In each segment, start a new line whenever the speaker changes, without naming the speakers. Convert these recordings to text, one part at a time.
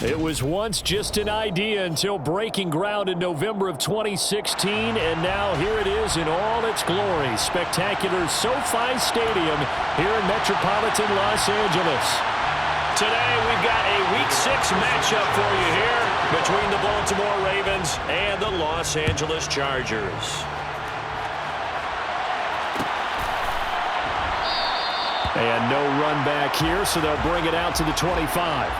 It was once just an idea until breaking ground in November of 2016, and now here it is in all its glory. Spectacular SoFi Stadium here in metropolitan Los Angeles. Today we've got a Week 6 matchup for you here between the Baltimore Ravens and the Los Angeles Chargers. And no run back here, so they'll bring it out to the 25.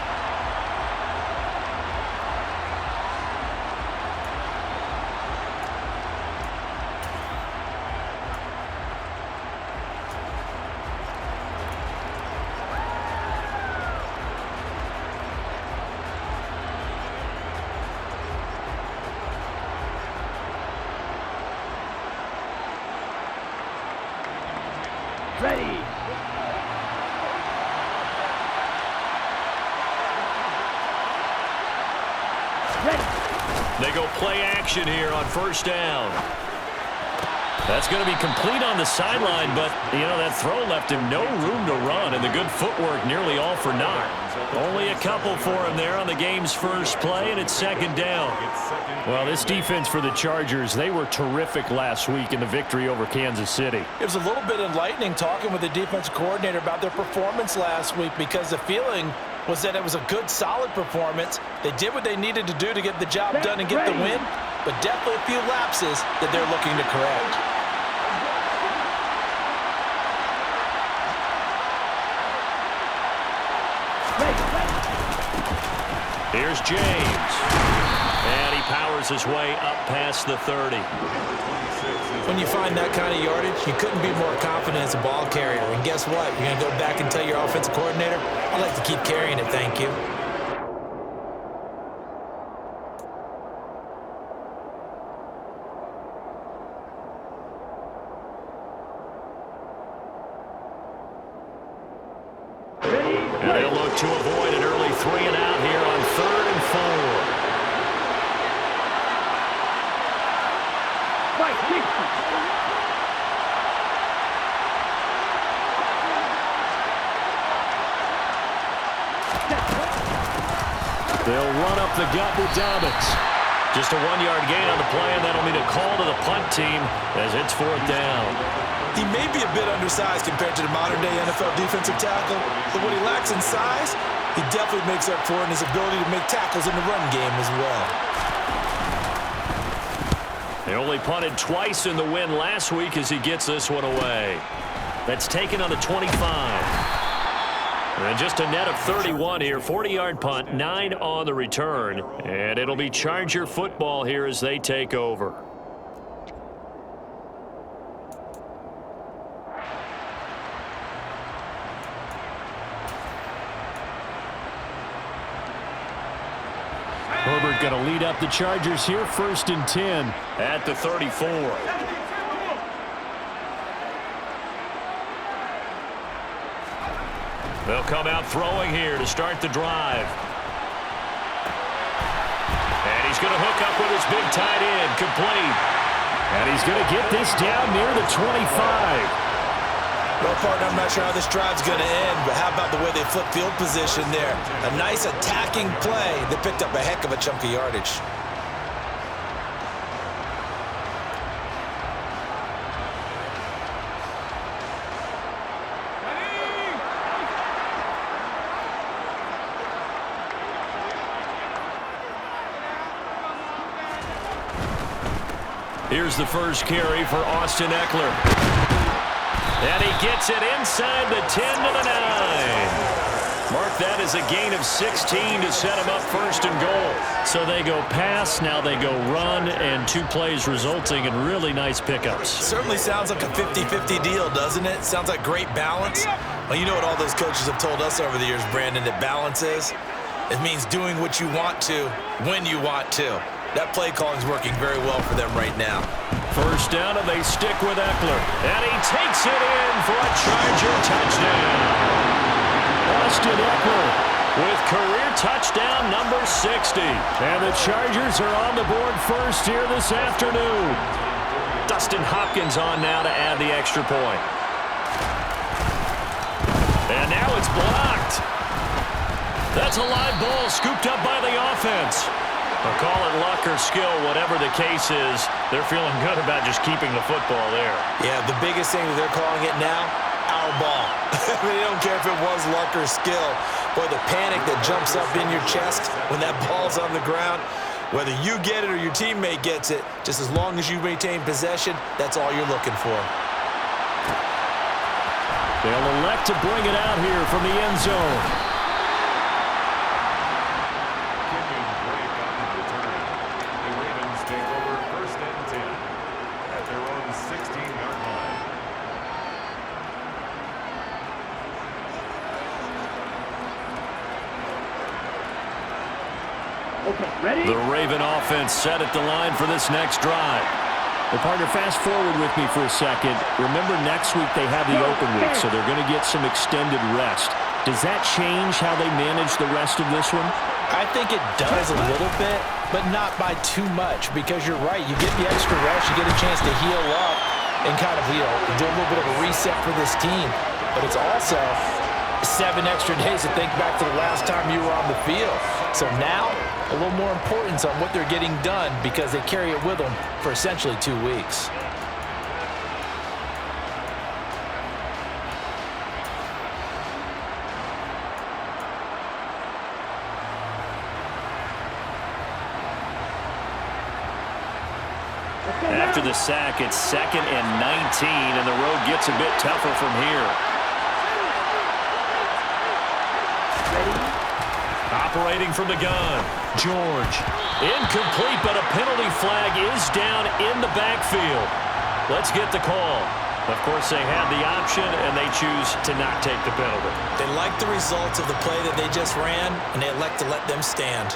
Ready.
They go play action here on first down. That's going to be complete on the sideline, but, that throw left him no room to run, and the good footwork nearly all for naught. Only a couple for him there on the game's first play, and it's second down. Well, this defense for the Chargers, they were terrific last week in the victory over Kansas City.
It was a little bit enlightening talking with the defensive coordinator about their performance last week, because the feeling was that it was a good, solid performance. They did what they needed to do to get the job done and get the win, but definitely a few lapses that they're looking to correct.
Here's James. And he powers his way up past the 30.
When you find that kind of yardage, you couldn't be more confident as a ball carrier. And guess what? You're going to go back and tell your offensive coordinator, I'd like to keep carrying it, thank you.
And they'll look to avoid an early 3-and-out here on 3rd and 4. They'll run up the gut with Dobbins. Just a 1-yard gain on the play, and that'll mean a call to the punt team as it's 4th down.
He may be a bit undersized compared to the modern-day NFL defensive tackle, but what he lacks in size, he definitely makes up for in his ability to make tackles in the run game as well.
They only punted twice in the win last week as he gets this one away. That's taken on the 25. And just a net of 31 here, 40-yard punt, 9 on the return. And it'll be Charger football here as they take over. Herbert going to lead up the Chargers here, 1st and 10 at the 34. They'll come out throwing here to start the drive. And he's going to hook up with his big tight end, complete. And he's going to get this down near the 25.
Well, partner, I'm not sure how this drive's going to end, but how about the way they flip field position there? A nice attacking play that picked up a heck of a chunk of yardage.
Here's the first carry for Austin Eckler. And he gets it inside the 10 to the 9. Mark that as a gain of 16 to set him up 1st and goal. So they go pass, now they go run, and 2 plays resulting in really nice pickups.
Certainly sounds like a 50-50 deal, doesn't it? Sounds like great balance. Well, you know what all those coaches have told us over the years, Brandon, that balance is? It means doing what you want to, when you want to. That play calling is working very well for them right now.
First down, and they stick with Eckler. And he takes it in for a Charger touchdown. Austin Eckler with career touchdown number 60. And the Chargers are on the board first here this afternoon. Dustin Hopkins on now to add the extra point. And now it's blocked. That's a live ball scooped up by the offense. They'll call it luck or skill, whatever the case is. They're feeling good about just keeping the football there.
Yeah, the biggest thing that they're calling it now, our ball. They don't care if it was luck or skill. Boy, the panic that jumps up in your chest when that ball's on the ground, whether you get it or your teammate gets it, just as long as you maintain possession, that's all you're looking for.
They'll elect to bring it out here from the end zone.
Ready?
The Raven offense set at the line for this next drive. Well, partner, fast forward with me for a second. Remember, next week they have the open week, so they're going to get some extended rest. Does that change how they manage the rest of this one?
I think it does a little bit, but not by too much, because you're right. You get the extra rest, you get a chance to heal up and kind of, do a little bit of a reset for this team. But it's also 7 extra days to think back to the last time you were on the field. So now, a little more importance on what they're getting done because they carry it with them for essentially 2 weeks.
After the sack, it's 2nd and 19, and the road gets a bit tougher from here. Operating from the gun, George. Incomplete, but a penalty flag is down in the backfield. Let's get the call. Of course, they had the option, and they choose to not take the penalty.
They like the results of the play that they just ran, and they elect to let them stand.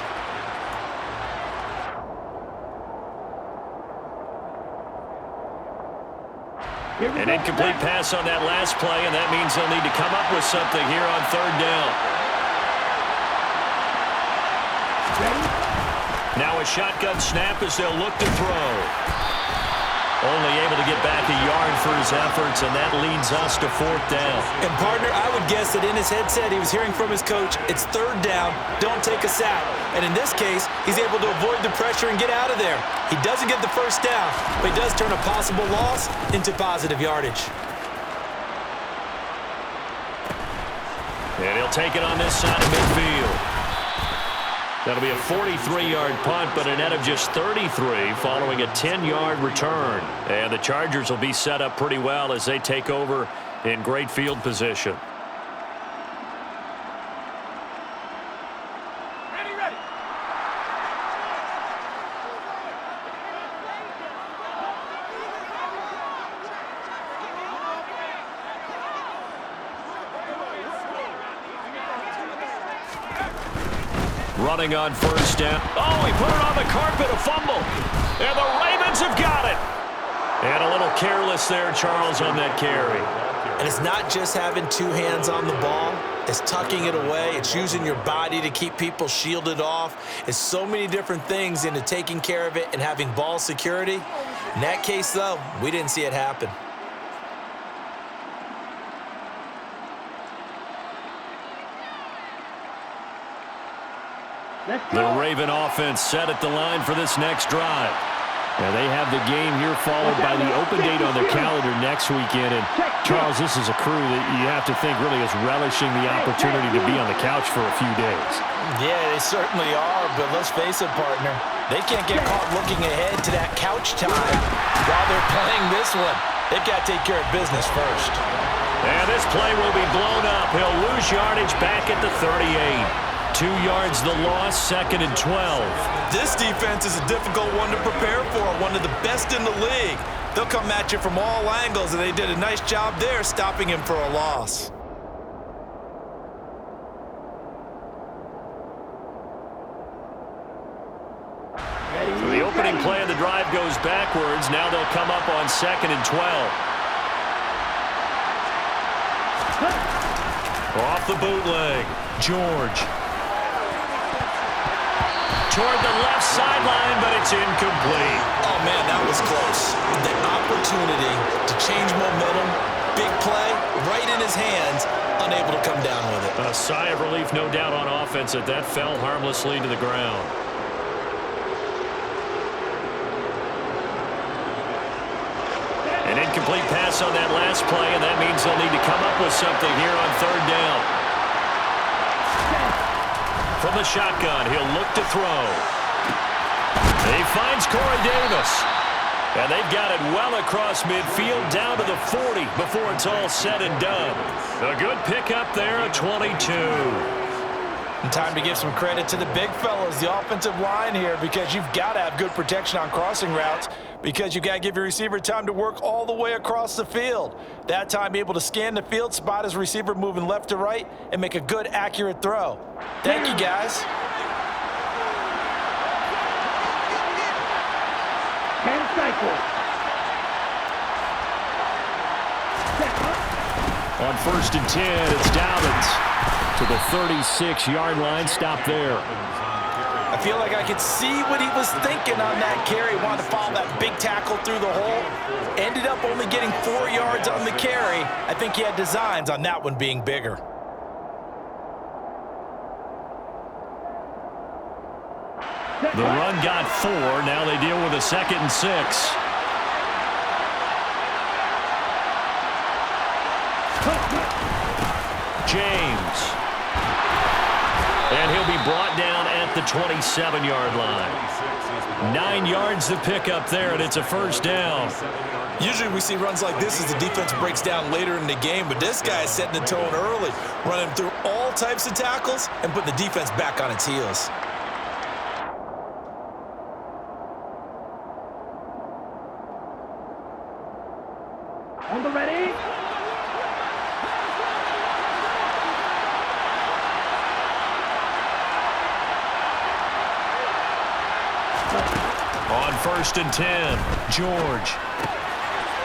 An incomplete pass on that last play, and that means they'll need to come up with something here on 3rd down. Now a shotgun snap as they'll look to throw. Only able to get back a yard for his efforts, and that leads us to 4th down.
And, partner, I would guess that in his headset he was hearing from his coach, it's 3rd down, don't take a sack. And in this case, he's able to avoid the pressure and get out of there. He doesn't get the 1st down, but he does turn a possible loss into positive yardage.
And he'll take it on this side of midfield. That'll be a 43-yard punt, but a net of just 33 following a 10-yard return. And the Chargers will be set up pretty well as they take over in great field position.
Ready.
Running on 1st down. Oh, he put it on the carpet, a fumble. And the Ravens have got it. And a little careless there, Charles, on that carry.
And it's not just having 2 hands on the ball. It's tucking it away. It's using your body to keep people shielded off. It's so many different things into taking care of it and having ball security. In that case, though, we didn't see it happen.
The Raven offense set at the line for this next drive. Now they have the game here followed by the open date on their calendar next weekend. And Charles, this is a crew that you have to think really is relishing the opportunity to be on the couch for a few days.
Yeah, they certainly are, but let's face it, partner. They can't get caught looking ahead to that couch time while they're playing this one. They've got to take care of business first.
And this play will be blown up. He'll lose yardage back at the 38. 2 yards the loss, 2nd and 12.
This defense is a difficult one to prepare for, one of the best in the league. They'll come at you from all angles, and they did a nice job there stopping him for a loss.
So the opening play of the drive goes backwards. Now they'll come up on 2nd and 12. Off the bootleg, George. Toward the left sideline, but it's incomplete.
Oh, man, that was close. The opportunity to change momentum, big play, right in his hands, unable to come down with it.
A sigh of relief, no doubt, on offense that fell harmlessly to the ground. An incomplete pass on that last play, and that means they'll need to come up with something here on third down. From the shotgun, he'll look to throw. He finds Corey Davis. And they've got it well across midfield down to the 40 before it's all said and done. A good pickup there, a 22.
And time to give some credit to the big fellas, the offensive line here, because you've got to have good protection on crossing routes, because you've got to give your receiver time to work all the way across the field. That time, be able to scan the field, spot his receiver moving left to right, and make a good, accurate throw. Thank you, guys.
On 1st and 10, it's Dobbins to the 36-yard line. Stop there.
I feel like I could see what he was thinking on that carry. Wanted to follow that big tackle through the hole. Ended up only getting 4 yards on the carry. I think he had designs on that one being bigger.
The run got 4. Now they deal with a 2nd and 6. James. And he'll be brought down at the 27-yard line. 9 yards to pick up there, and it's a first down.
Usually we see runs like this as the defense breaks down later in the game, but this guy is setting the tone early, running through all types of tackles and putting the defense back on its heels.
On the ready.
On 1st and 10, George.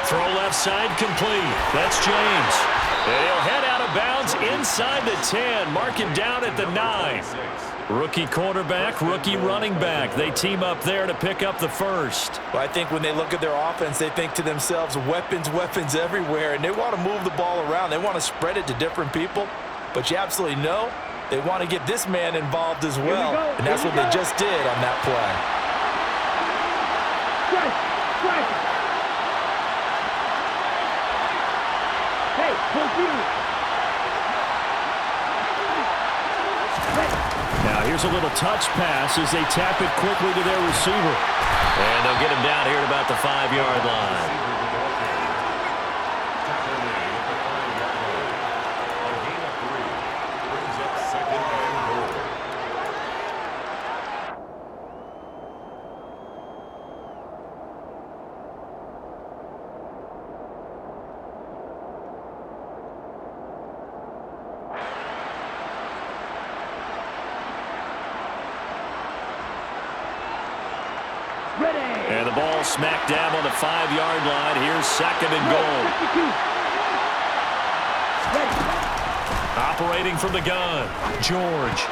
Throw left side complete. That's James. And he'll head out of bounds inside the 10. Mark it down at the 9. Rookie quarterback, rookie running back. They team up there to pick up the first.
Well, I think when they look at their offense, they think to themselves, weapons, weapons everywhere, and they want to move the ball around. They want to spread it to different people, but you absolutely know they want to get this man involved as well, and that's what they just did on that play.
Now here's a little touch pass as they tap it quickly to their receiver. And they'll get him down here at about the 5-yard line. And the ball smack dab on the 5-yard line. Here's 2nd and goal. Operating from the gun, George.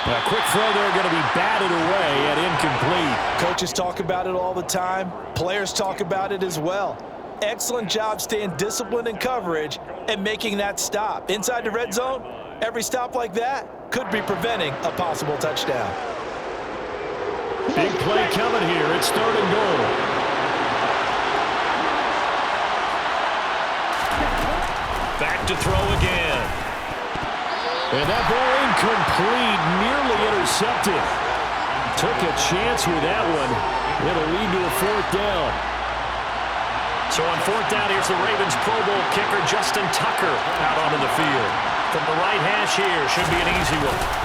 A quick throw there, going to be batted away and incomplete.
Coaches talk about it all the time. Players talk about it as well. Excellent job staying disciplined in coverage and making that stop. Inside the red zone, every stop like that could be preventing a possible touchdown.
Big play coming here. It's 3rd and goal. Back to throw again. And that ball incomplete, nearly intercepted. Took a chance with that one. It'll lead to a 4th down. So on 4th down, here's the Ravens Pro Bowl kicker, Justin Tucker, out onto the field. From the right hash here, should be an easy one.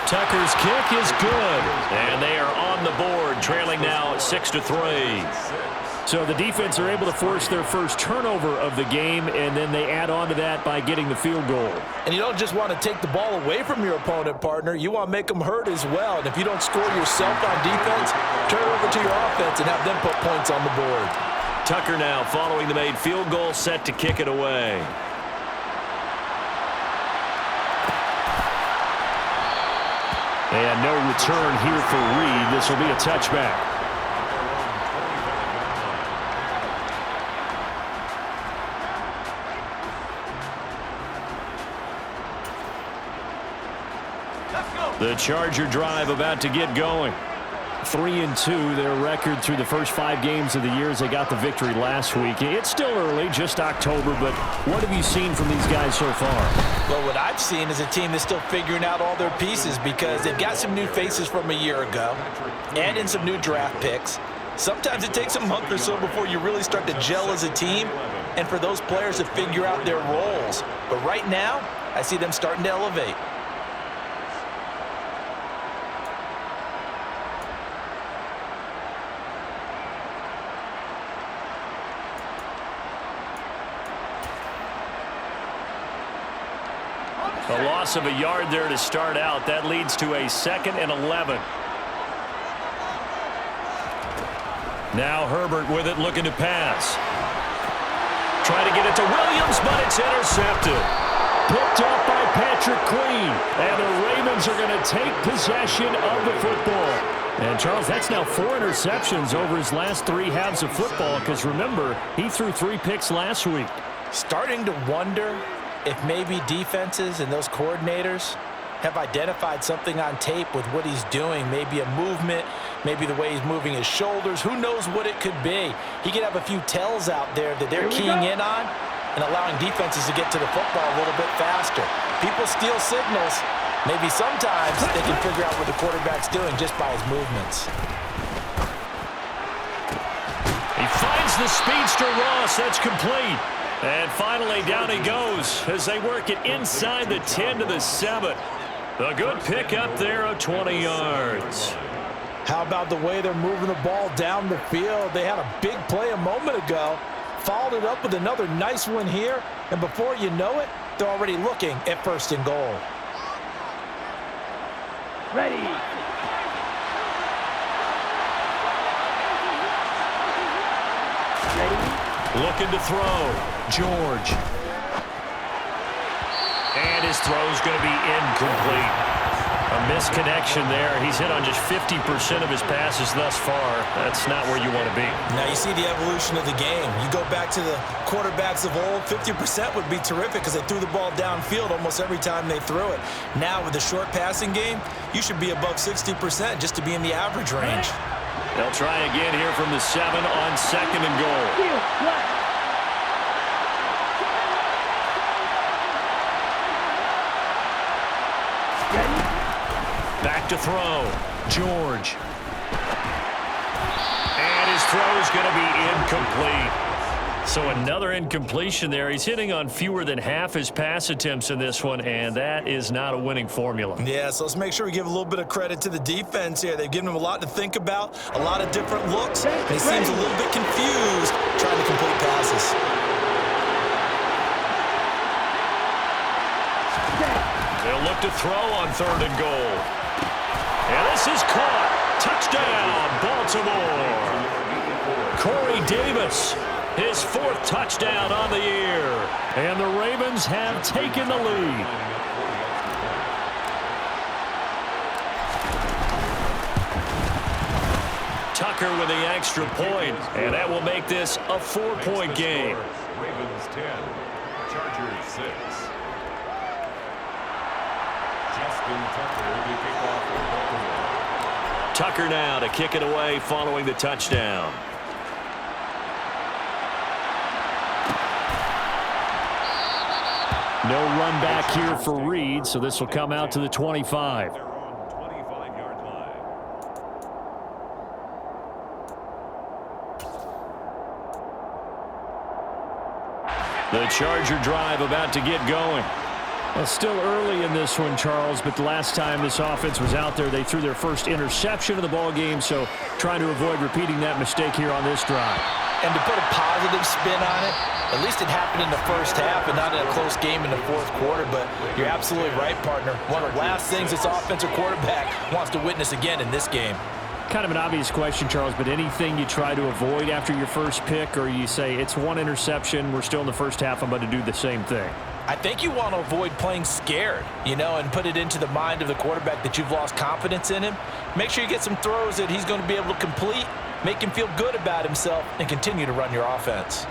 Tucker's kick is good, and they are on the board, trailing now 6-3. So the defense are able to force their first turnover of the game, and then they add on to that by getting the field goal.
And you don't just want to take the ball away from your opponent, partner. You want to make them hurt as well. And if you don't score yourself on defense, turn it over to your offense and have them put points on the board.
Tucker now following the made field goal, set to kick it away. And no return here for Reed. This will be a touchback. The Charger drive about to get going. 3-2, their record through the first 5 games of the year as they got the victory last week. It's still early, just October, but what have you seen from these guys so far?
Well, what I've seen is a team that's still figuring out all their pieces because they've got some new faces from a year ago and in some new draft picks. Sometimes it takes a month or so before you really start to gel as a team and for those players to figure out their roles. But right now, I see them starting to elevate.
A loss of a yard there to start out. That leads to a 2nd and 11. Now Herbert with it, looking to pass. Trying to get it to Williams, but it's intercepted. Picked up by Patrick Queen. And the Ravens are going to take possession of the football. And, Charles, that's now 4 interceptions over his last 3 halves of football because, remember, he threw 3 picks last week.
Starting to wonder if maybe defenses and those coordinators have identified something on tape with what he's doing. Maybe a movement, maybe the way he's moving his shoulders. Who knows what it could be? He could have a few tells out there that they're keying in on and allowing defenses to get to the football a little bit faster. People steal signals. Maybe sometimes they can figure out what the quarterback's doing just by his movements.
He finds the speedster Ross. That's complete. And finally, down he goes as they work it inside the 10 to the 7. A good pick up there of 20 yards.
How about the way they're moving the ball down the field? They had a big play a moment ago, followed it up with another nice one here, and before you know it, they're already looking at 1st and goal.
Ready.
Looking to throw. George. And his throw's going to be incomplete. A misconnection there. He's hit on just 50% of his passes thus far. That's not where you want to be.
Now you see the evolution of the game. You go back to the quarterbacks of old, 50% would be terrific because they threw the ball downfield almost every time they threw it. Now with the short passing game, you should be above 60% just to be in the average range.
They'll try again here from the 7 on 2nd and goal. Back to throw. George. And his throw is going to be incomplete. So another incompletion there. He's hitting on fewer than half his pass attempts in this one, and that is not a winning formula.
Yeah, so let's make sure we give a little bit of credit to the defense here. They've given him a lot to think about, a lot of different looks, and he seems a little bit confused trying to complete passes.
They'll look to throw on 3rd and goal. And this is caught. Touchdown, Baltimore. Corey Davis, his 4th touchdown on the year. And the Ravens have taken the lead. Tucker with the extra point, and that will make this a 4-point game.
Ravens 10, Chargers 6.
Tucker now to kick it away following the touchdown. No run back here for Reed, so this will come out to the 25. The Charger drive about to get going. Well, still early in this one, Charles, but the last time this offense was out there, they threw their first interception of the ball game, so trying to avoid repeating that mistake here on this drive.
And to put a positive spin on it, at least it happened in the first half and not in a close game in the 4th quarter, but you're absolutely right, partner. One of the last things this offensive quarterback wants to witness again in this game.
Kind of an obvious question, Charles, but anything you try to avoid after your first pick, or you say it's 1 interception, we're still in the first half, I'm going to do the same thing?
I think you want to avoid playing scared, and put it into the mind of the quarterback that you've lost confidence in him. Make sure you get some throws that he's going to be able to complete, make him feel good about himself, and continue to run your offense.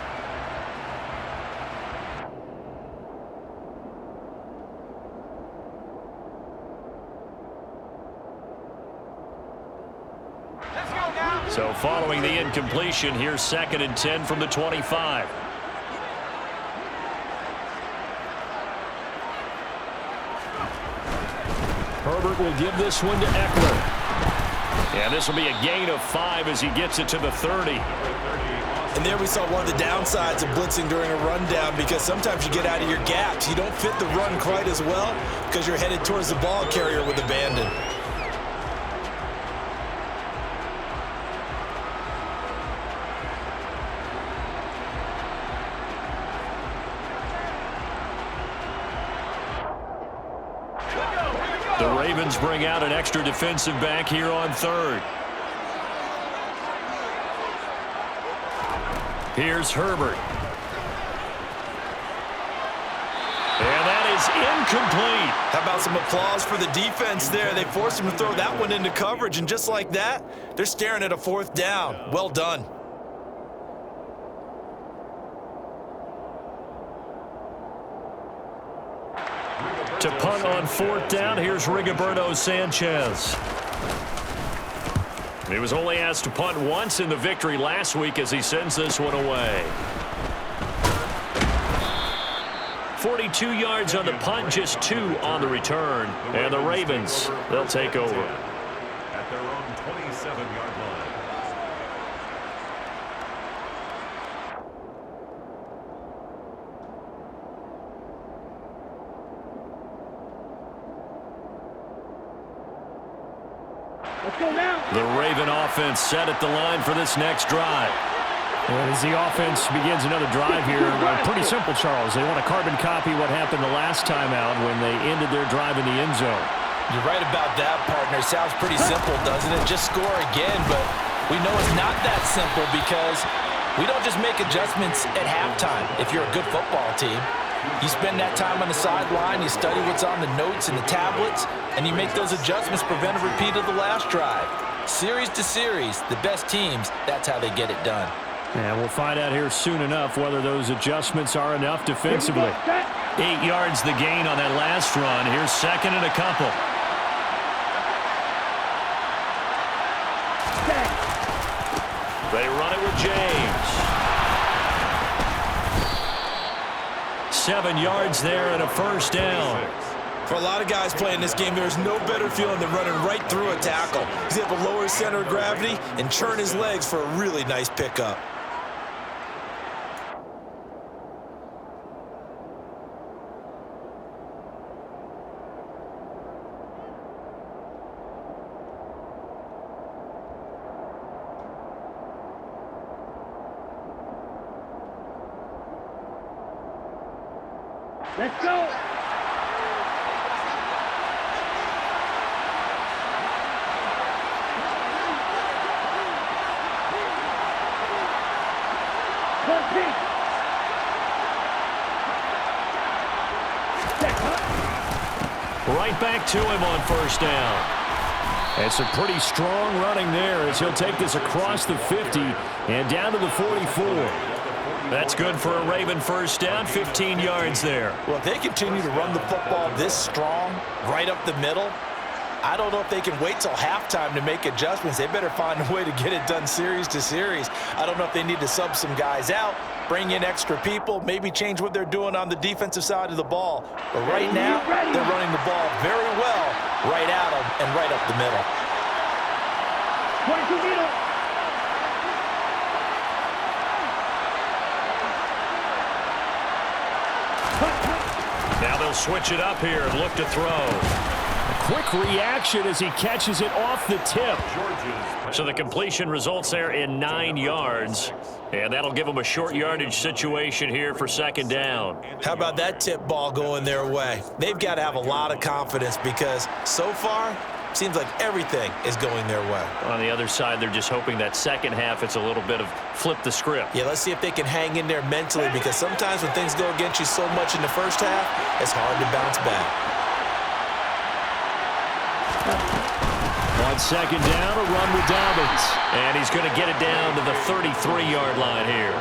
So following the incompletion, here's 2nd and 10 from the 25. Herbert will give this one to Eckler. And this will be a gain of 5 as he gets it to the 30.
And there we saw one of the downsides of blitzing during a rundown, because sometimes you get out of your gaps. You don't fit the run quite as well because you're headed towards the ball carrier with abandon.
The Ravens bring out an extra defensive back here on 3rd. Here's Herbert. And that is incomplete.
How about some applause for the defense there? They forced him to throw that one into coverage, and just like that, they're staring at a 4th down. Well done.
To punt on 4th down, here's Rigoberto Sanchez. He was only asked to punt once in the victory last week as he sends this one away. 42 yards on the punt, just 2 on the return. And the Ravens, they'll take over.
At their own 27-yard line.
Let's go now.
The Raven offense set at the line for this next drive.
And as the offense begins another drive here, pretty simple, Charles. They want to carbon copy what happened the last time out when they ended their drive in the end zone.
You're right about that, partner. Sounds pretty simple, doesn't it? Just score again, but we know it's not that simple because we don't just make adjustments at halftime if you're a good football team. You spend that time on the sideline, you study what's on the notes and the tablets, and you make those adjustments, prevent a repeat of the last drive. Series to series, the best teams, that's how they get it done.
And we'll find out here soon enough whether those adjustments are enough defensively.
8 yards the gain on that last run. Here's 2nd and a couple. They run it with James. 7 yards there and a 1st down.
For a lot of guys playing this game, there's no better feeling than running right through a tackle. He's able to lower his center of gravity and churn his legs for a really nice pickup.
Let's go.
Right back to him on 1st down. It's a pretty strong running there as he'll take this across the 50 and down to the 44. That's good for a Raven 1st down, 15 yards there.
Well, if they continue to run the football this strong, right up the middle, I don't know if they can wait till halftime to make adjustments. They better find a way to get it done series to series. I don't know if they need to sub some guys out, bring in extra people, maybe change what they're doing on the defensive side of the ball. But right now, they're running the ball very well right at them and right up the middle.
22 middle.
Now they'll switch it up here and look to throw. Quick reaction as he catches it off the tip. So the completion results there in 9 yards. And that'll give them a short yardage situation here for 2nd down.
How about that tip ball going their way? They've got to have a lot of confidence because so far, seems like everything is going their way.
On the other side, they're just hoping that second half it's a little bit of flip the script.
Yeah, let's see if they can hang in there mentally because sometimes when things go against you so much in the first half, it's hard to bounce back.
On 2nd down, a run with Dobbins. And he's going to get it down to the 33-yard line here.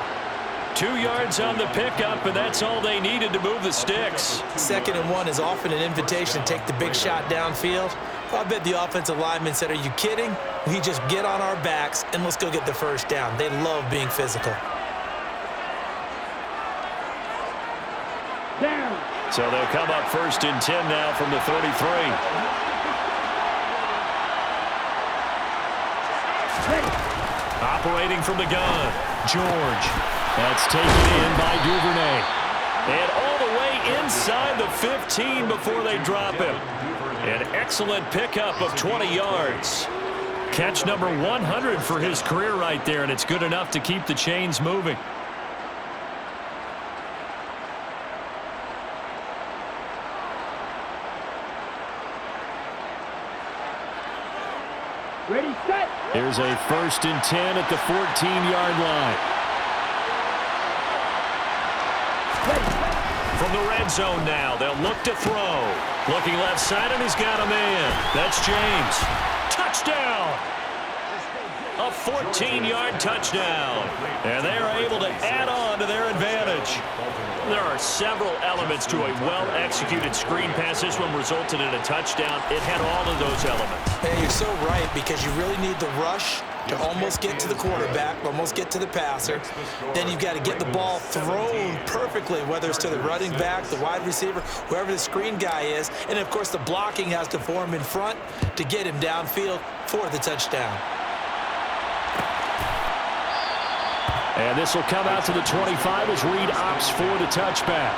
2 yards on the pickup, and that's all they needed to move the sticks.
2nd and 1 is often an invitation to take the big shot downfield. I bet the offensive lineman said, are you kidding? We just get on our backs and let's go get the first down. They love being physical.
Down.
So they'll come up 1st and 10 now from the 33. Operating from the gun, George. That's taken in by Duvernay. And all the way inside the 15 before they drop him. An excellent pickup of 20 yards. Catch number 100 for his career right there, and it's good enough to keep the chains moving.
Ready, set.
Here's a 1st and 10 at the 14-yard line. From the red zone now, they'll look to throw. Looking left side, and he's got a man. That's James. Touchdown! A 14-yard touchdown. And they are able to add on to their advantage. There are several elements to a well-executed screen pass. This one resulted in a touchdown. It had all of those elements.
Hey, you're so right, because you really need the rush to almost get to the quarterback, almost get to the passer. Then you've got to get the ball thrown perfectly, whether it's to the running back, the wide receiver, whoever the screen guy is. And, of course, the blocking has to form in front to get him downfield for the touchdown.
And this will come out to the 25 as Reed opts for the touchback.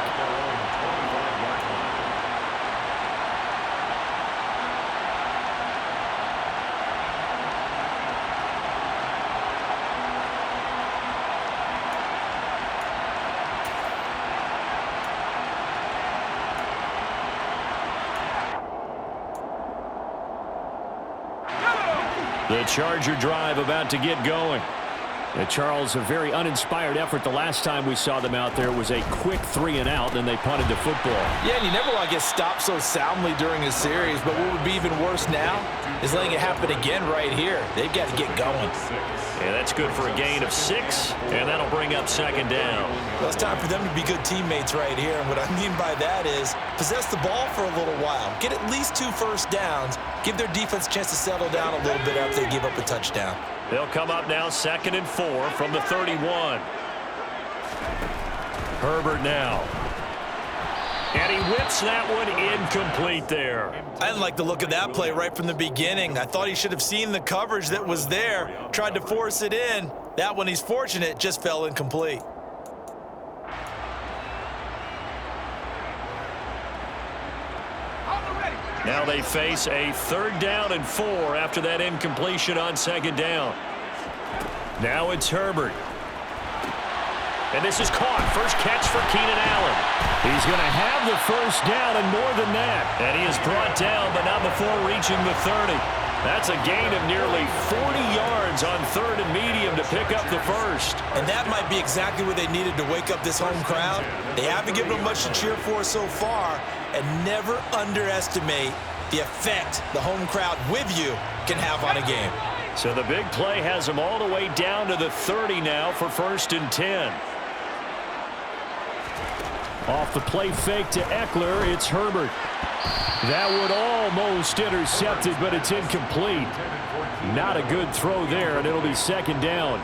The Charger drive about to get going. Charles, a very uninspired effort. The last time we saw them out there was a quick 3-and-out, and they punted the football.
Yeah, and you never want to get stopped so soundly during a series, but what would be even worse now is letting it happen again right here. They've got to get going.
Yeah, that's good for a gain of 6, and that'll bring up 2nd down.
Well, it's time for them to be good teammates right here, and what I mean by that is possess the ball for a little while. Get at least 2 first downs. Give their defense a chance to settle down a little bit after they give up a touchdown.
They'll come up now 2nd and 4 from the 31. Herbert now. And he whips that one incomplete there.
I didn't like the look of that play right from the beginning. I thought he should have seen the coverage that was there, tried to force it in. That one, he's fortunate, just fell incomplete.
Now they face a 3rd down and 4 after that incompletion on 2nd down. Now it's Herbert. And this is caught. First catch for Keenan Allen. He's going to have the first down and more than that. And he is brought down, but not before reaching the 30. That's a gain of nearly 40 yards on 3rd and medium to pick up the first.
And that might be exactly what they needed to wake up this home crowd. They haven't given them much to cheer for so far. And never underestimate the effect the home crowd with you can have on a game.
So the big play has them all the way down to the 30 now for 1st and 10. Off the play fake to Eckler, it's Herbert. That would almost intercepted, but it's incomplete. Not a good throw there, and it'll be 2nd down.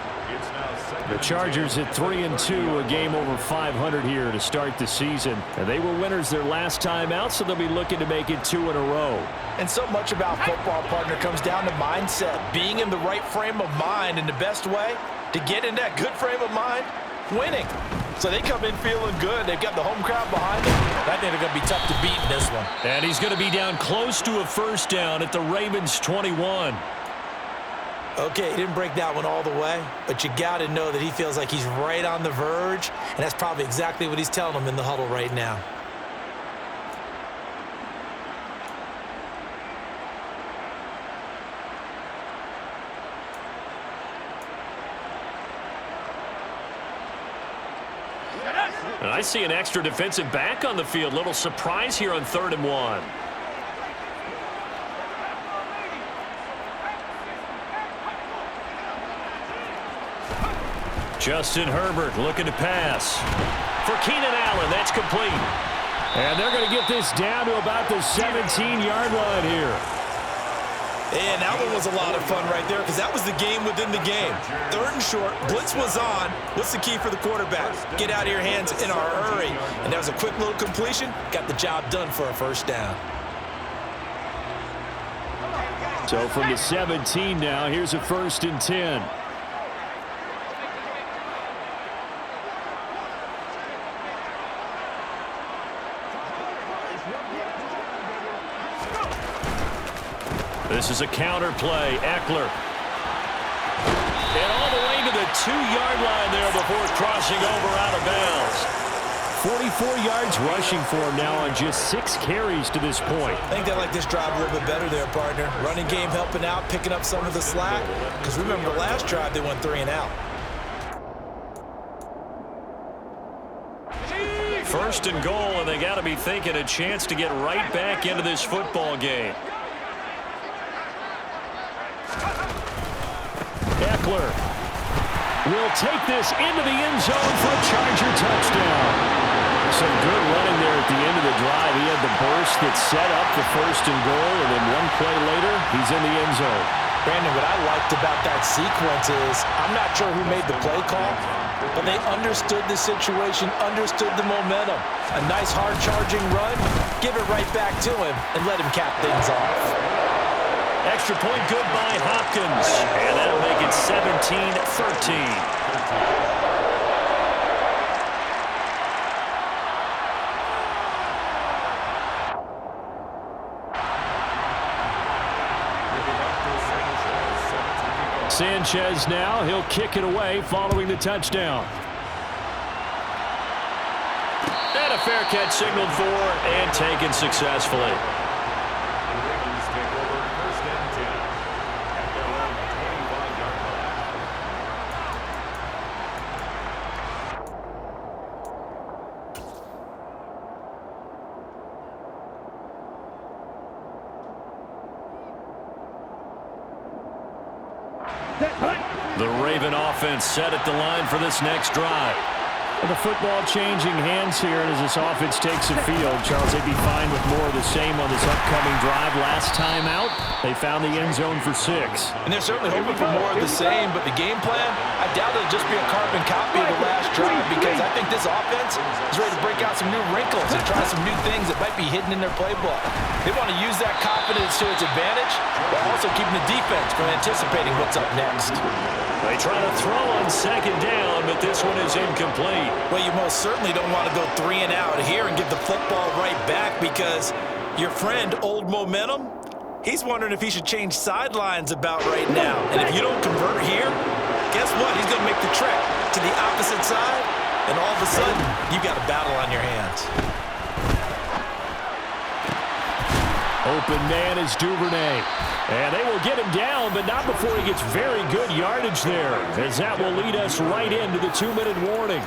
The Chargers at 3-2, a game over 500 here to start the season. And they were winners their last time out, so they'll be looking to make it 2 in a row.
And so much about football, partner, comes down to mindset. Being in the right frame of mind, and the best way to get in that good frame of mind, winning. So they come in feeling good. They've got the home crowd behind them. I think they're going to be tough to beat in this one.
And he's going to be down close to a first down at the Ravens 21.
Okay, he didn't break that one all the way, but you got to know that he feels like he's right on the verge, and that's probably exactly what he's telling them in the huddle right now.
And I see an extra defensive back on the field. Little surprise here on 3rd and 1. Justin Herbert looking to pass. For Keenan Allen, that's complete. And they're going to get this down to about the 17-yard line here.
And that one was a lot of fun right there because that was the game within the game. 3rd and short, blitz was on. What's the key for the quarterback? Get out of your hands in a hurry. And that was a quick little completion. Got the job done for a first down.
So from the 17 now, here's a 1st and 10. This is a counter play. Eckler. And all the way to the 2-yard line there before crossing over out of bounds. 44 yards rushing for him now on just 6 carries to this point.
I think they like this drive a little bit better there, partner. Running game helping out, picking up some of the slack. Because remember the last drive, they went 3 and out.
1st and goal, and they got to be thinking a chance to get right back into this football game. Eckler will take this into the end zone for a Charger touchdown. Some good running there at the end of the drive. He had the burst that set up the 1st and goal, and then one play later, he's in the end zone.
Brandon, what I liked about that sequence is I'm not sure who made the play call, but they understood the situation, understood the momentum. A nice hard-charging run, give it right back to him, and let him cap things off.
Extra point good by Hopkins, and that'll make it 17-13. Sanchez now, he'll kick it away following the touchdown. And a fair catch signaled for and taken successfully. The Raven offense set at the line for this next drive. The football changing hands here, and as this offense takes the field, Charles, they'd be fine with more of the same on this upcoming drive. Last time out, they found the end zone for 6.
And they're certainly hoping for more of the same, but the game plan, I doubt it'll just be a carbon copy of the last drive because I think this offense is ready to break out some new wrinkles and try some new things that might be hidden in their playbook. They want to use that confidence to its advantage, while also keeping the defense from anticipating what's up next.
They try to throw on 2nd down, but this one is incomplete.
Well, you most certainly don't want to go 3 and out here and give the football right back because your friend, Old Momentum, he's wondering if he should change sidelines about right now. And if you don't convert here, guess what? He's going to make the trek to the opposite side, and all of a sudden, you got a battle on your hands.
Open man is Duvernay. And they will get him down, but not before he gets very good yardage there, as that will lead us right into the 2-minute warning.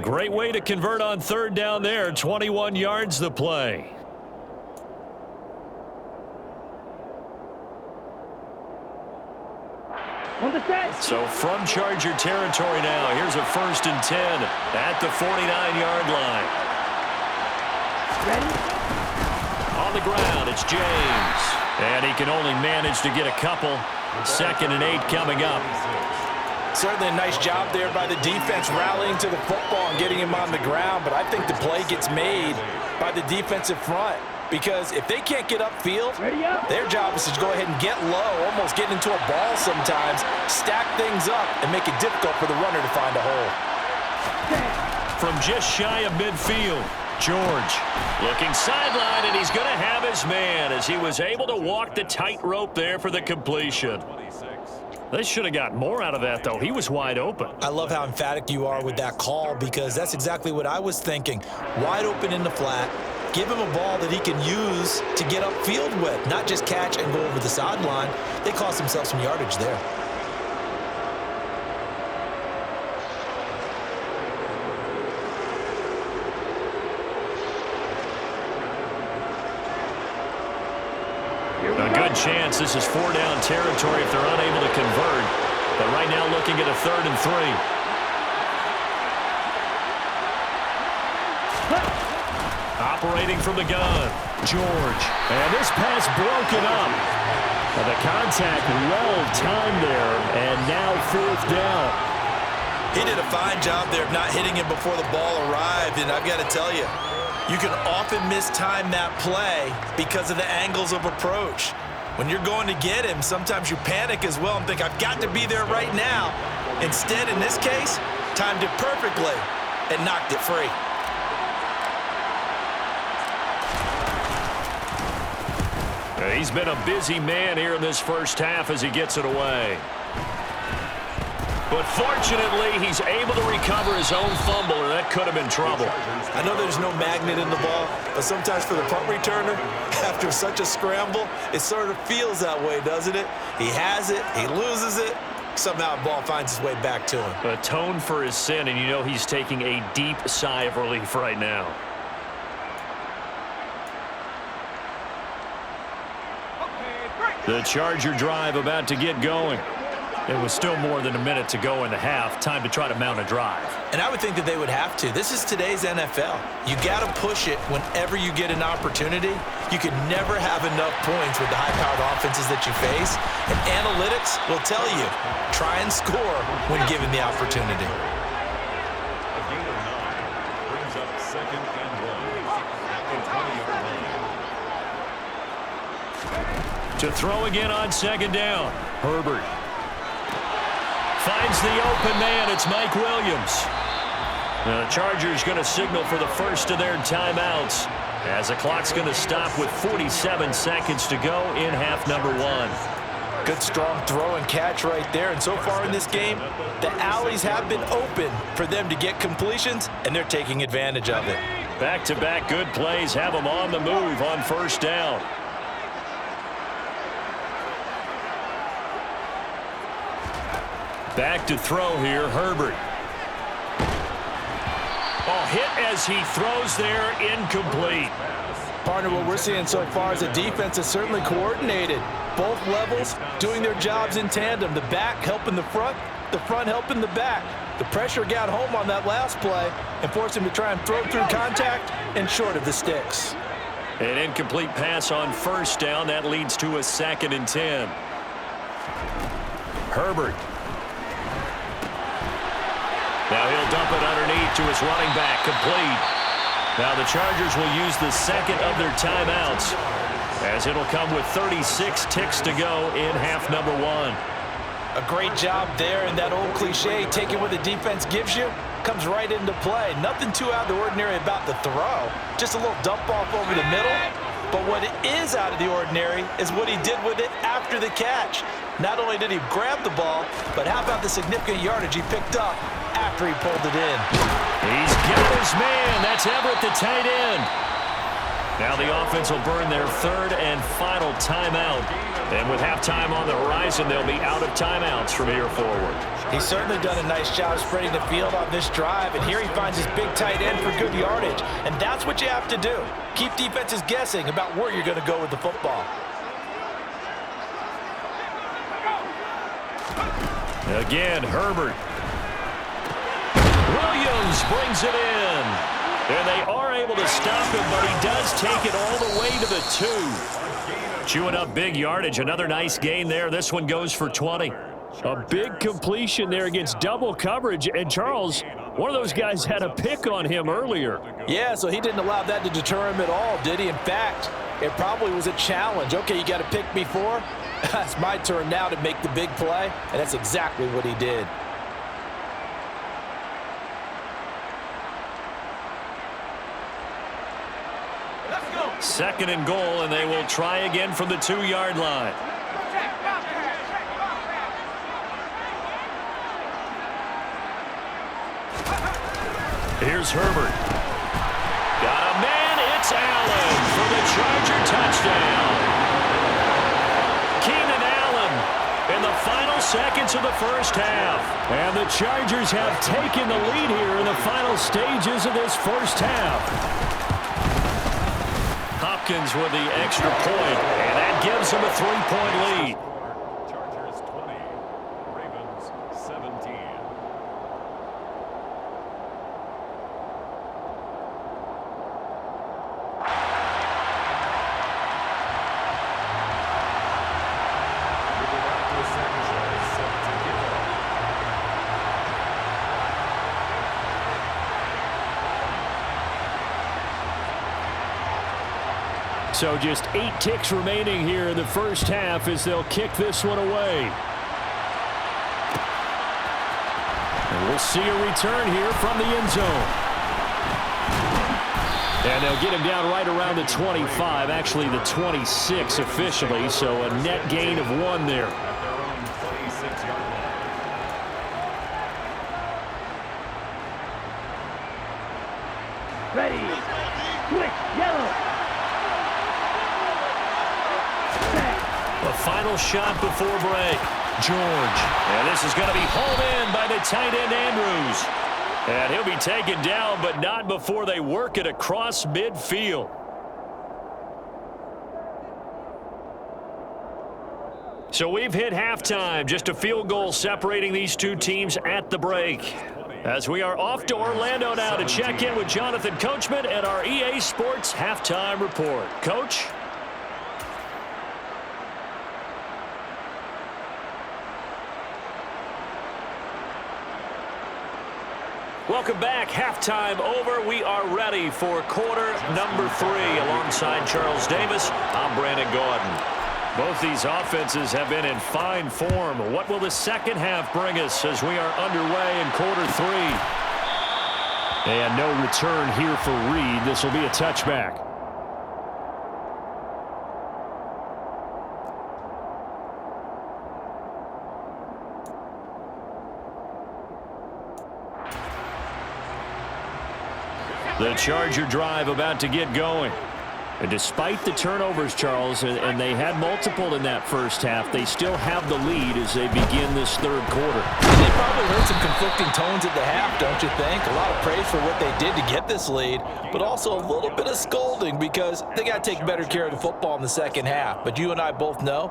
Great way to convert on 3rd down there. 21 yards the play.
On the set.
So from Charger territory now, here's a 1st and 10 at the 49-yard line.
Ready?
On the ground, it's James. And he can only manage to get a couple. 2nd and 8 coming up.
Certainly a nice job there by the defense rallying to the football and getting him on the ground, but I think the play gets made by the defensive front because if they can't get upfield, their job is to go ahead and get low, almost get into a ball sometimes, stack things up, and make it difficult for the runner to find a hole.
From just shy of midfield, George looking sideline, and he's going to have his man as he was able to walk the tightrope there for the completion. They should have got more out of that, though. He was wide open.
I love how emphatic you are with that call because that's exactly what I was thinking. Wide open in the flat. Give him a ball that he can use to get upfield with, not just catch and go over the sideline. They cost themselves some yardage there.
A good chance this is 4-down territory if they're unable to convert. But right now looking at a 3rd and 3. Operating from the gun, George. And this pass broken up. Well, the contact well timed there, and now 4th down.
He did a fine job there of not hitting him before the ball arrived, and I've got to tell you, you can often mistime that play because of the angles of approach. When you're going to get him, sometimes you panic as well and think, I've got to be there right now. Instead, in this case, timed it perfectly and knocked it free.
He's been a busy man here in this first half as he gets it away. But fortunately, he's able to recover his own fumble, or that could have been trouble.
I know there's no magnet in the ball, but sometimes for the punt returner, after such a scramble, it sort of feels that way, doesn't it? He has it, he loses it, somehow the ball finds its way back to him.
Atone for his sin, and you know he's taking a deep sigh of relief right now. The Charger drive about to get going. It was still more than a minute to go in the half. Time to try to mount a drive.
And I would think that they would have to. This is today's NFL. You got to push it whenever you get an opportunity. You can never have enough points with the high-powered offenses that you face. And analytics will tell you, try and score when given the opportunity.
A gain of 9 brings up 2nd and 1 at the 20-yard line.
To throw again on 2nd down. Herbert finds the open man. It's Mike Williams. Now the Chargers going to signal for the first of their timeouts as the clock's going to stop with 47 seconds to go in half number 1.
Good strong throw and catch right there. And so far in this game, the alleys have been open for them to get completions, and they're taking advantage of it.
Back-to-back good plays have them on the move on 1st down. Back to throw here, Herbert. Oh, hit as he throws there, incomplete.
Partner, what we're seeing so far is the defense is certainly coordinated. Both levels doing their jobs in tandem. The back helping the front helping the back. The pressure got home on that last play and forced him to try and throw through contact and short of the sticks.
An incomplete pass on 1st down. That leads to a 2nd and 10. Herbert. Now he'll dump it underneath to his running back, complete. Now the Chargers will use the 2nd of their timeouts as it'll come with 36 ticks to go in half number 1.
A great job there, and that old cliche, taking what the defense gives you, comes right into play. Nothing too out of the ordinary about the throw, just a little dump off over the middle. But what is out of the ordinary is what he did with it after the catch. Not only did he grab the ball, but how about the significant yardage he picked up after he pulled it in.
He's got his man. That's Everett, the tight end. Now the offense will burn their 3rd and final timeout. And with halftime on the horizon, they'll be out of timeouts from here forward.
He's certainly done a nice job spreading the field on this drive, and here he finds his big tight end for good yardage. And that's what you have to do. Keep defenses guessing about where you're going to go with the football.
Again, Herbert. Williams brings it in. And they are able to stop him, but he does take it all the way to the 2. Chewing up big yardage. Another nice gain there. This one goes for 20. A big completion there against double coverage. And Charles, one of those guys had a pick on him earlier.
Yeah, so he didn't allow that to deter him at all, did he? In fact, it probably was a challenge. Okay, you got to pick me 4. It's my turn now to make the big play, and that's exactly what he did.
Let's go.
2nd and goal, and they will try again from the 2-yard line. Here's Herbert. Got a man. It's Allen for the Charger touchdown. Keenan Allen in the final seconds of the first half. And the Chargers have taken the lead here in the final stages of this first half. Hopkins with the extra point, and that gives them a 3-point lead.
Chargers 20, Ravens 17.
So just 8 ticks remaining here in the first half as they'll kick this one away. And we'll see a return here from the end zone. And they'll get him down right around the 25, actually the 26 officially, so a net gain of 1 there.
At their own 26-yard line.
Ready. Switch. Yellow. Set.
The final shot before break. George. And this is going to be hauled in by the tight end Andrews. And he'll be taken down, but not before they work it across midfield. So we've hit halftime. Just a field goal separating these two teams at the break. As we are off to Orlando now to check in with Jonathan Coachman and our EA Sports Halftime Report. Coach? Welcome back. Halftime over. We are ready for quarter number 3. Alongside Charles Davis, I'm Brandon Gordon. Both these offenses have been in fine form. What will the second half bring us as we are underway in quarter 3? And no return here for Reed. This will be a touchback. The Charger drive about to get going. And despite the turnovers, Charles, and they had multiple in that first half, they still have the lead as they begin this third quarter.
They probably heard some conflicting tones at the half, don't you think? A lot of praise for what they did to get this lead, but also a little bit of scolding because they got to take better care of the football in the second half. But you and I both know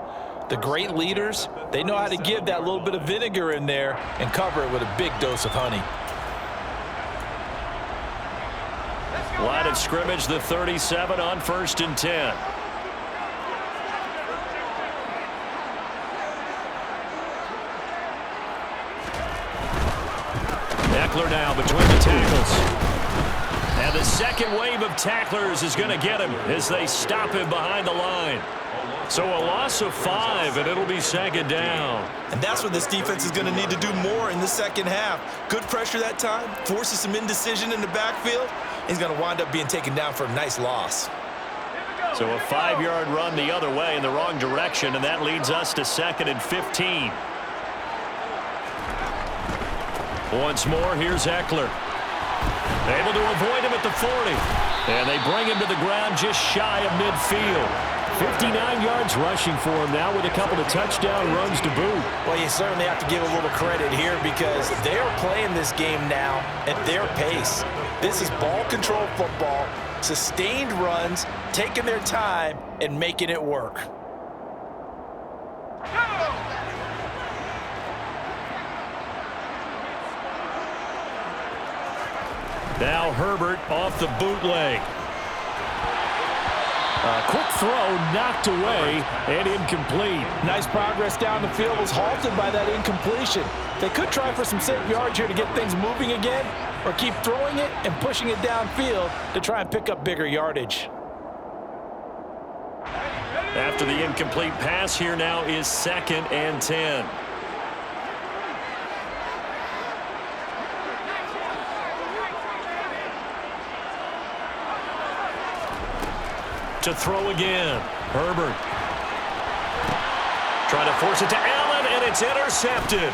the great leaders, they know how to give that little bit of vinegar in there and cover it with a big dose of honey.
Line of scrimmage, the 37 on 1st and 10. Eckler now between the tackles. And the second wave of tacklers is going to get him as they stop him behind the line. So a loss of 5, and it'll be second down.
And that's what this defense is going to need to do more in the second half. Good pressure that time, forces some indecision in the backfield. He's going to wind up being taken down for a nice loss.
So a 5-yard run the other way in the wrong direction, and that leads us to 2nd and 15. Once more, here's Eckler. Able to avoid him at the 40. And they bring him to the ground just shy of midfield. 59 yards rushing for him now with a couple of touchdown runs to boot.
Well, you certainly have to give a little credit here because they're playing this game now at their pace. This is ball control football, sustained runs, taking their time and making it work.
Now Herbert off the bootleg. Quick throw knocked away and incomplete.
Nice progress down the field was halted by that incompletion. They could try for some safe yards here to get things moving again or keep throwing it and pushing it downfield to try and pick up bigger yardage.
After the incomplete pass, here now is 2nd and 10. To throw again. Herbert. Trying to force it to Allen, and it's intercepted.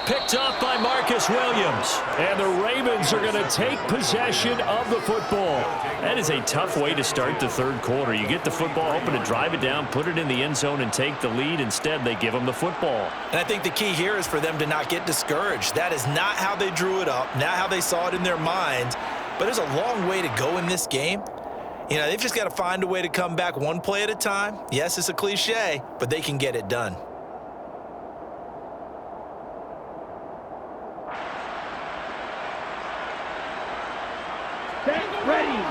Picked off by Marcus Williams. And the Ravens are going to take possession of the football. That is a tough way to start the third quarter. You get the football, hoping to drive it down, put it in the end zone, and take the lead. Instead, they give them the football.
And I think the key here is for them to not get discouraged. That is not how they drew it up, not how they saw it in their minds. But there's a long way to go in this game. You know, they've just got to find a way to come back one play at a time. Yes, it's a cliche, but they can get it done.
Set. Ready.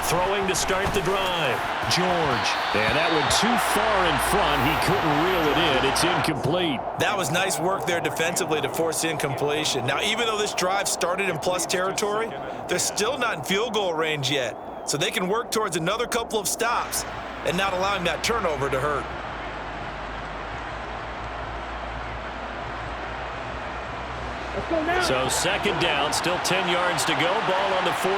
Throwing to start the drive. George. And that went too far in front. He couldn't reel it in. It's incomplete.
That was nice work there defensively to force incompletion. Now, even though this drive started in plus territory, they're still not in field goal range yet. So they can work towards another couple of stops and not allowing that turnover to hurt.
Let's go now.
So second down, still 10 yards to go. Ball on the 43.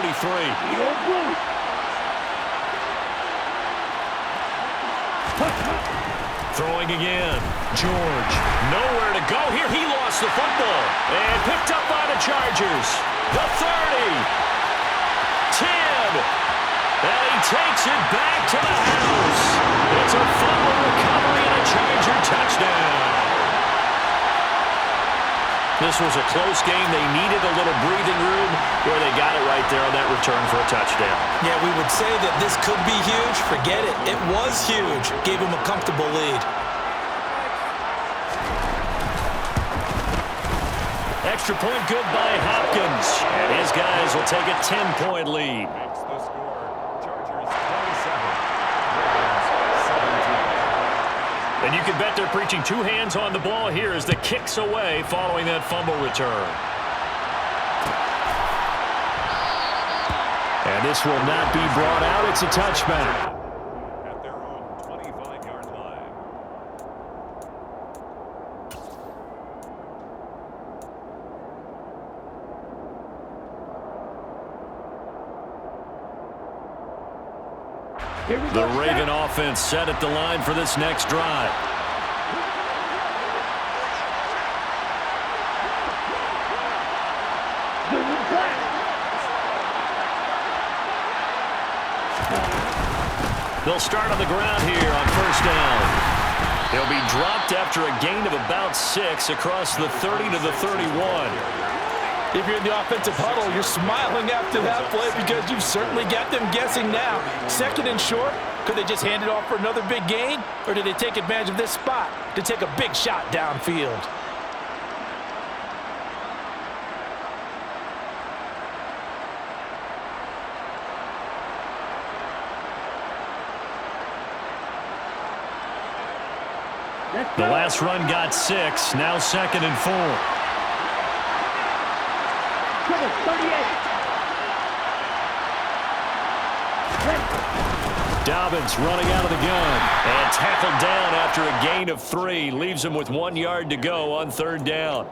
Throwing again. George. Nowhere to go here. He lost the football. And picked up by the Chargers. The 30. 10. And he takes it back to the house. It's a fumble recovery and a Charger touchdown. This was a close game. They needed a little breathing room where they got it right there on that return for a touchdown. Yeah, we would say that this could be huge. Forget it. It was huge. Gave him a comfortable lead. Extra point good by Hopkins. And his guys will take a 10-point lead.
Makes the score. Chargers 27. Ravens 17.
And you can bet they're preaching two hands on the ball here as the kick's away following that fumble return. And this will not be brought out. It's a touchback.
At their own 25-yard line.
Here we
The
go,
Raven
Shaq.
offense set at the line for this next drive.
Good flag.
They'll start on the ground here on first down. He'll be dropped after a gain of about 6 across the 30 to the 31.
If you're in the offensive huddle, you're smiling after that play because you've certainly got them guessing now. Second and short, could they just hand it off for another big gain? Or did they take advantage of this spot to take a big shot downfield?
Let's
The
go.
last run got 6, now second and 4.
Trouble, 38.
Dobbins running out of the gun and tackled down after a gain of 3. Leaves him with 1 yard to go on third down.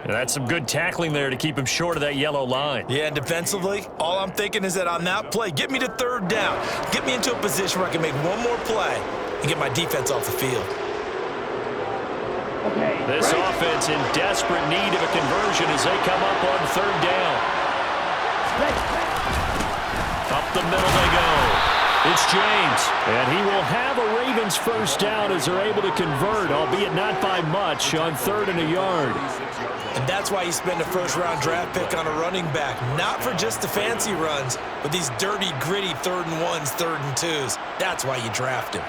And that's some good tackling there to keep him short of that yellow line.
Yeah, and defensively, all I'm thinking is that on that play, get me to third down. Get me into a position where I can make one more play and get my defense off the field.
Okay.
This
break.
offense in desperate need of a conversion as they come up on third down.
Break.
Up the middle they go. It's James, and he will have a Ravens first down as they're able to convert, albeit not by much, on third and a yard.
And that's why you spend a first-round draft pick on a running back, not for just the fancy runs, but these dirty, gritty third and ones, third and twos. That's why you draft him.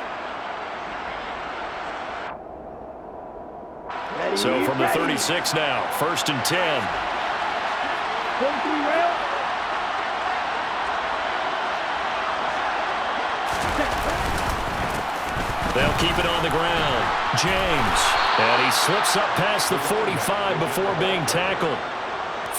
Ready,
So from the
ready.
36 now, first and 10.
43 rail.
They'll keep it on the ground. James, and he slips up past the 45 before being tackled.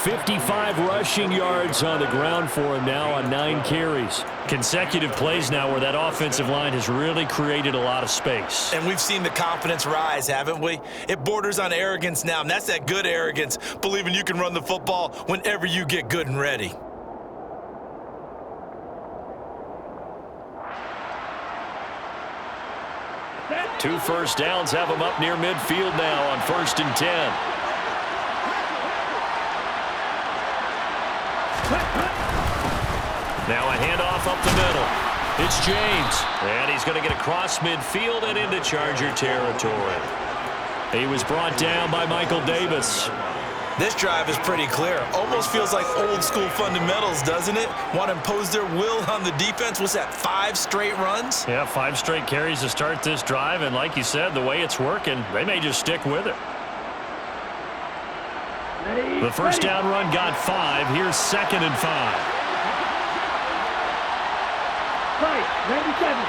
55 rushing yards on the ground for him now on 9 carries. Consecutive plays now where that offensive line has really created a lot of space.
And we've seen the confidence rise, haven't we? It borders on arrogance now, and that's that good arrogance, believing you can run the football whenever you get good and ready.
Two first downs have him up near midfield now on first and 10. Now a handoff up the middle. It's James, and he's going to get across midfield and into Charger territory. He was brought down by Michael Davis.
This drive is pretty clear. Almost feels like old school fundamentals, doesn't it? Want to impose their will on the defense. What's that, 5 straight runs?
Yeah, 5 straight carries to start this drive, and like you said, the way it's working, they may just stick with it.
Ready,
The first
ready.
down run got 5. Here's second and 5.
Right, 97.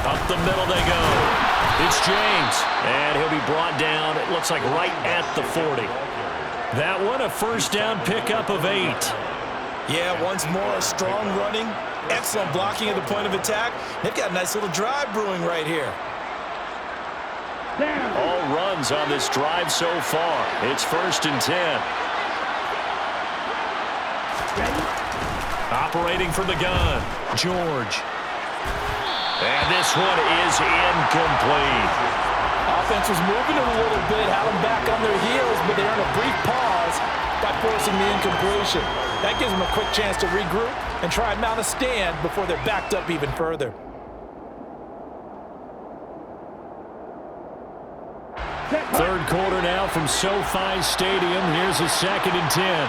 Up the middle they go. It's James. And he'll be brought down, it looks like right at the 40. That one, a first down pickup of 8.
Yeah, once more, strong running, excellent blocking at the point of attack. They've got a nice little drive brewing right here.
All runs on this drive so far. It's 1st and 10. Operating from the gun, George. And this one is incomplete.
Offense was moving a little bit, had them back on their heels, but they're in a brief pause by forcing the incompletion. That gives them a quick chance to regroup and try and mount a stand before they're backed up even further.
Third quarter now from SoFi Stadium. Here's a 2nd and 10.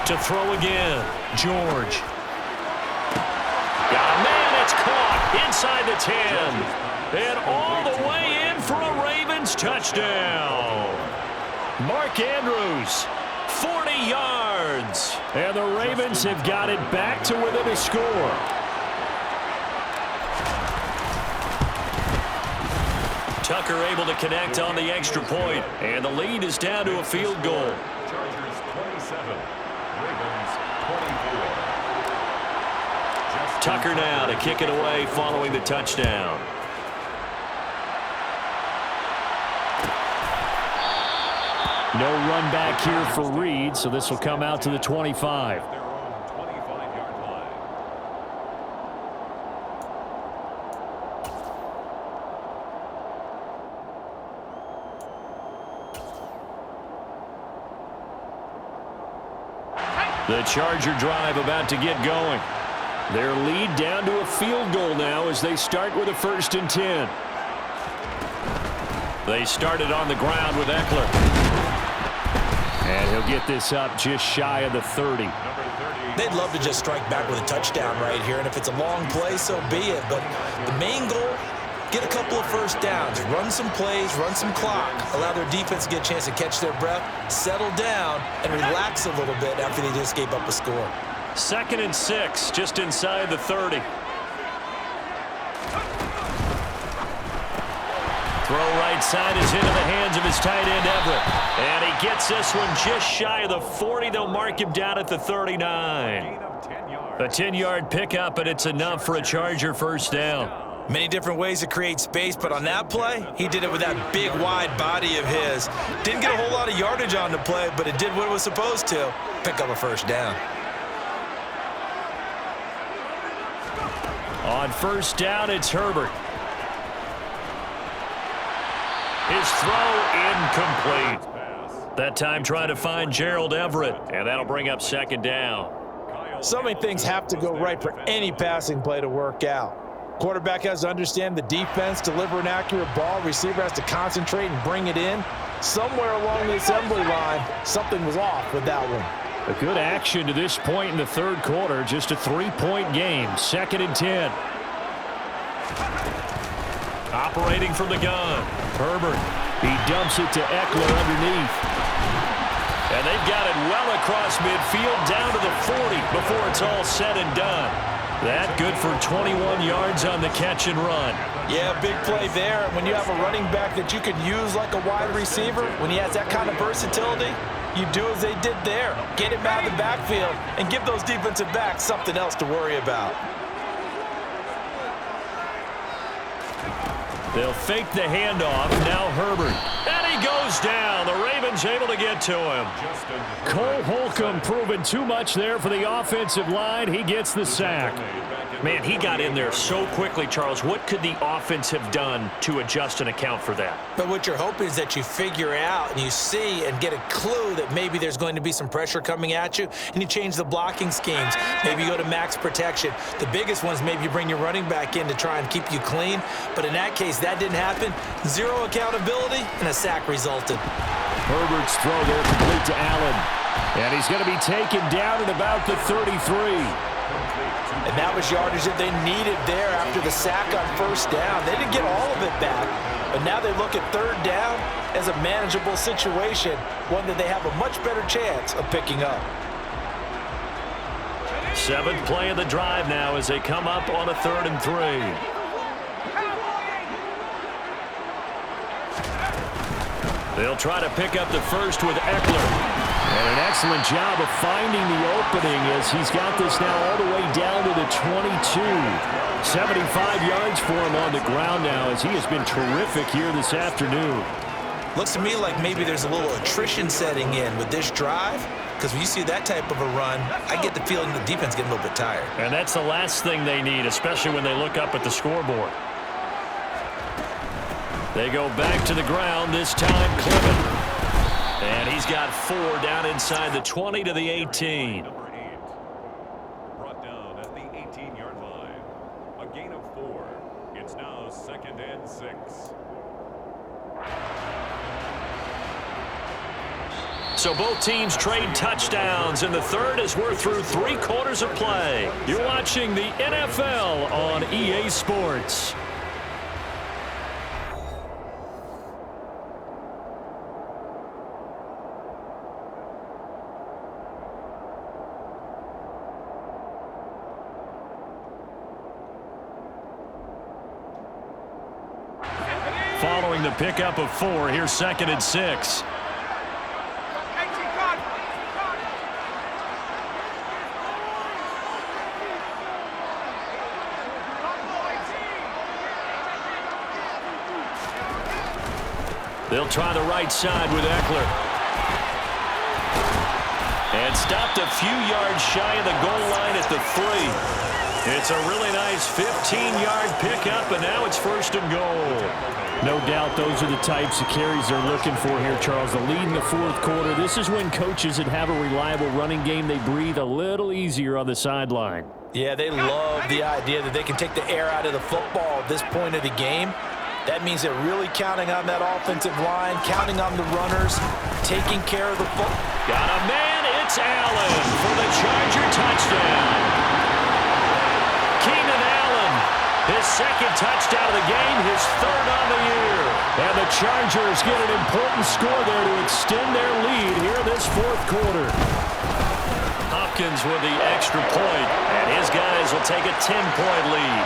To throw again, George. Got a man, it's caught inside the 10. And all the way in for a Ravens touchdown. Mark Andrews, 40 yards. And the Ravens have got it back to within a score. Tucker able to connect on the extra point, and the lead is down to a field goal.
Chargers 27, Ravens 24.
Tucker now to kick it away following the touchdown. No run back here for Reed, so this will come out to the 25.
Their own 25-yard line.
The Charger drive about to get going. Their lead down to a field goal now as they start with a 1st and 10. They started on the ground with Eckler. And he'll get this up just shy of the 30.
They'd love to just strike back with a touchdown right here, and if it's a long play, so be it. But the main goal, get a couple of first downs, run some plays, run some clock, allow their defense to get a chance to catch their breath, settle down, and relax a little bit after they just gave up a score.
2nd and 6, just inside the 30. Throw right side is into the hands of his tight end, Everett. And he gets this one just shy of the 40. They'll mark him down at the 39. A 10-yard pickup, and it's enough for a Charger first down.
Many different ways to create space, but on that play, he did it with that big, wide body of his. Didn't get a whole lot of yardage on the play, but it did what it was supposed to, pick up a first down.
On first down, it's Herbert. His throw incomplete. That time trying to find Gerald Everett, and that'll bring up 2nd down.
So many things have to go right for any passing play to work out. Quarterback has to understand the defense, deliver an accurate ball. Receiver has to concentrate and bring it in. Somewhere along the assembly line, something was off with that one.
A good action to this point in the third quarter. Just a 3-point game. 2nd and 10. Operating from the gun. Herbert. He dumps it to Eckler underneath. And they've got it well across midfield down to the 40 before it's all said and done. That good for 21 yards on the catch and run.
Yeah, big play there. When you have a running back that you can use like a wide receiver, when he has that kind of versatility, you do as they did there. Get him out of the backfield and give those defensive backs something else to worry about.
They'll fake the handoff. Now Herbert. And he goes down. The Ravens able to get to him. Cole Holcomb proving too much there for the offensive line. He gets the sack. Man, he got in there so quickly, Charles. What could the offense have done to adjust and account for that?
But what you're hoping is that you figure out and you see and get a clue that maybe there's going to be some pressure coming at you, and you change the blocking schemes. Maybe you go to max protection. The biggest one is maybe you bring your running back in to try and keep you clean. But in that case, that didn't happen. Zero accountability, and a sack resulted.
Herbert's throw there complete to Allen. And he's going to be taken down at about the 33.
And that was yardage that they needed there after the sack on first down. They didn't get all of it back, but now they look at third down as a manageable situation, one that they have a much better chance of picking up.
Seventh play of the drive now as they come up on a 3rd and 3. They'll try to pick up the first with Eckler. And an excellent job of finding the opening as he's got this now all the way down to the 22. 75 yards for him on the ground now as he has been terrific here this afternoon.
Looks to me like maybe there's a little attrition setting in with this drive, because when you see that type of a run, I get the feeling the defense getting a little bit tired.
And that's the last thing they need, especially when they look up at the scoreboard. They go back to the ground, this time Clement. And he's got 4 down inside the 20 to the 18.
Number 8, brought down at the 18-yard line. A gain of 4. It's now 2nd and 6.
So both teams trade touchdowns in the third as we're through 3 quarters of play. You're watching the NFL on EA Sports. Following the pickup of 4, here's 2nd and 6. They'll try the right side with Eckler. And stopped a few yards shy of the goal line at the 3. It's a really nice 15-yard pickup, and now it's 1st and goal.
No doubt those are the types of carries they're looking for here, Charles. The lead in the 4th quarter. This is when coaches that have a reliable running game, they breathe a little easier on the sideline.
Yeah, they love the idea that they can take the air out of the football at this point of the game. That means they're really counting on that offensive line, counting on the runners, taking care of the football.
Got a man, it's Allen for the Charger touchdown. Keenan Allen, his 2nd touchdown of the game, his 3rd on the year. And the Chargers get an important score there to extend their lead here this 4th quarter. Hopkins with the extra point, and his guys will take a 10-point lead.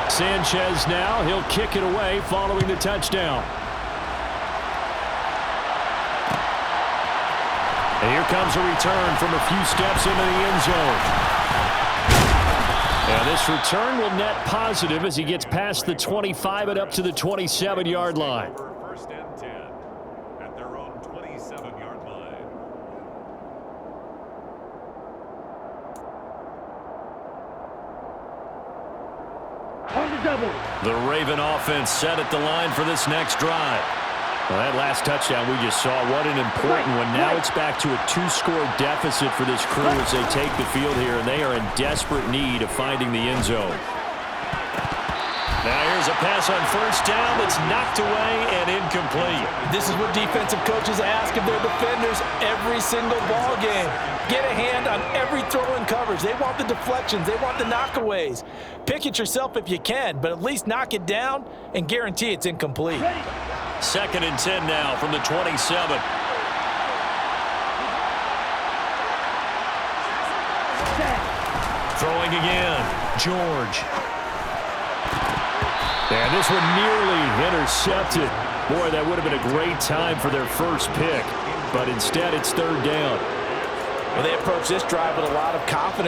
Sanchez now, he'll kick it away following the touchdown. And here comes a return from a few steps into the end zone. And this return will net positive as he gets past the 25 and up to the 27-yard line.
1st and 10 at their own 27-yard line.
The Raven offense set at the line for this next drive. Well, that last touchdown we just saw, what an important one. Now it's back to a 2-score deficit for this crew as they take the field here, and they are in desperate need of finding the end zone. Now here's a pass on 1st down that's knocked away and incomplete.
This is what defensive coaches ask of their defenders every single ball game. Get a hand on every throw in coverage. They want the deflections. They want the knockaways. Pick it yourself if you can, but at least knock it down and guarantee it's incomplete.
2nd and 10 now from the 27. Throwing again, George. And this one nearly intercepted. Boy, that would have been a great time for their first pick. But instead, it's 3rd down.
Well, they approach this drive with a lot of confidence.